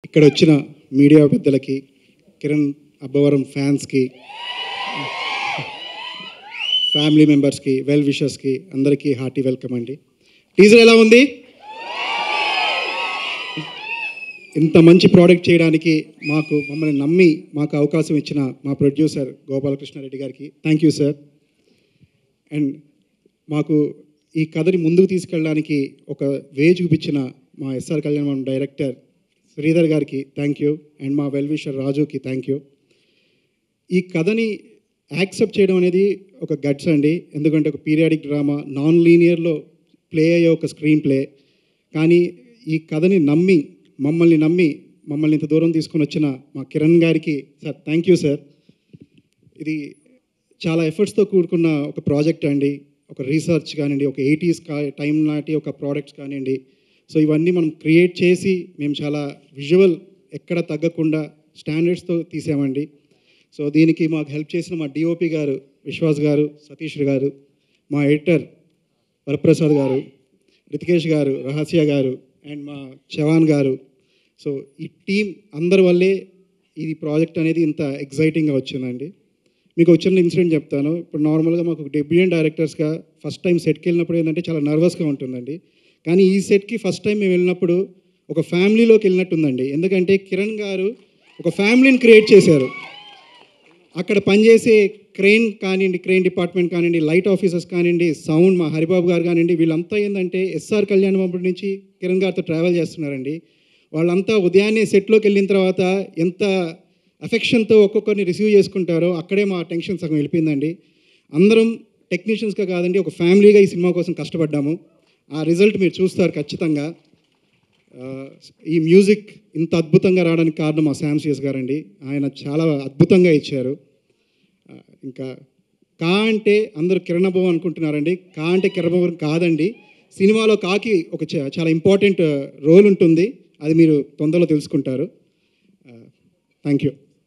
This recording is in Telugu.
ఇక్కడ వచ్చిన మీడియా పెద్దలకి, కిరణ్ అబ్బవరం ఫ్యాన్స్కి, ఫ్యామిలీ మెంబర్స్కి, వెల్ విషర్స్కి అందరికీ హార్టీ వెల్కమ్ అండి. టీజర్ ఎలా ఉంది? ఇంత మంచి ప్రోడక్ట్ చేయడానికి మమ్మల్ని నమ్మి మాకు అవకాశం ఇచ్చిన మా ప్రొడ్యూసర్ గోపాలకృష్ణారెడ్డి గారికి థ్యాంక్ యూ సార్. అండ్ మాకు ఈ కథని ముందుకు తీసుకెళ్ళడానికి ఒక వే చూపించిన మా ఎస్ఆర్ కళ్యాణ్ డైరెక్టర్ శ్రీధర్ గారికి థ్యాంక్ యూ. అండ్ మా వెల్ విషర్ రాజుకి థ్యాంక్ యూ. ఈ కథని యాక్సెప్ట్ చేయడం అనేది ఒక గట్స్ అండి. ఎందుకంటే ఒక పీరియాడిక్ డ్రామా నాన్ లీనియర్లో ప్లే అయ్యే ఒక స్క్రీన్ ప్లే. కానీ ఈ కథని మమ్మల్ని ఇంత దూరం తీసుకొని వచ్చిన మా కిరణ్ గారికి సార్ థ్యాంక్ యూ సార్. ఇది చాలా ఎఫర్ట్స్తో కూడుకున్న ఒక ప్రాజెక్ట్ అండి. ఒక రీసెర్చ్ కానివ్వండి, ఒక 80s టైం నాటి ఒక ప్రోడక్ట్స్ కానివ్వండి. సో ఇవన్నీ మనం క్రియేట్ చేసి మేము చాలా విజువల్ ఎక్కడ తగ్గకుండా స్టాండర్డ్స్తో తీసామండి. సో దీనికి మాకు హెల్ప్ చేసిన మా డిఓపి గారు విశ్వాస్ గారు, సతీష్ గారు, మా ఎడిటర్ వరప్రసాద్ గారు, రితికేష్ గారు, రహస్య గారు అండ్ మా చవాన్ గారు. సో ఈ టీం అందరి వల్లే ఈ ప్రాజెక్ట్ అనేది ఇంత ఎగ్జైటింగ్గా వచ్చిందండి. మీకు వచ్చిన ఇన్సిడెంట్ చెప్తాను. ఇప్పుడు నార్మల్గా మాకు డెబ్యూటెంట్ డైరెక్టర్స్గా ఫస్ట్ టైం సెట్కి వెళ్ళినప్పుడు ఏంటంటే చాలా నర్వస్గా ఉంటుందండి. కానీ ఈ సెట్కి ఫస్ట్ టైం మేము వెళ్ళినప్పుడు ఒక ఫ్యామిలీలోకి వెళ్ళినట్టుందండి. ఎందుకంటే కిరణ్ గారు ఒక ఫ్యామిలీని క్రియేట్ చేశారు. అక్కడ పనిచేసే క్రెయిన్ కానివ్వండి, క్రెయిన్ డిపార్ట్మెంట్ కానివ్వండి, లైట్ ఆఫీసర్స్ కానివ్వండి, సౌండ్ మా హరిబాబు గారు కానివ్వండి, వీళ్ళంతా ఏంటంటే ఎస్ఆర్ కళ్యాణ్ మండపం నుంచి కిరణ్ గారితో ట్రావెల్ చేస్తున్నారండి. వాళ్ళంతా ఉదయాన్నే సెట్లోకి వెళ్ళిన తర్వాత ఎంత అఫెక్షన్తో ఒక్కొక్కరిని రిసీవ్ చేసుకుంటారో అక్కడే మా టెన్షన్ సగం వెళ్ళిపోయిందండి. అందరం టెక్నీషియన్స్గా కాదండి, ఒక ఫ్యామిలీగా ఈ సినిమా కోసం కష్టపడ్డాము. ఆ రిజల్ట్ మీరు చూస్తారు ఖచ్చితంగా. ఈ మ్యూజిక్ ఇంత అద్భుతంగా రావడానికి కారణం మా శామ్ సిఎస్ గారండి. ఆయన చాలా అద్భుతంగా ఇచ్చారు. ఇంకా కా అంటే అందరూ కిరణ్ అబ్బవరం అనుకుంటున్నారండి. కా అంటే కిరణ్ అబ్బవరం కాదండి. సినిమాలో కాకి ఒక చాలా ఇంపార్టెంట్ రోల్ ఉంటుంది. అది మీరు తొందరలో తెలుసుకుంటారు. Thank you.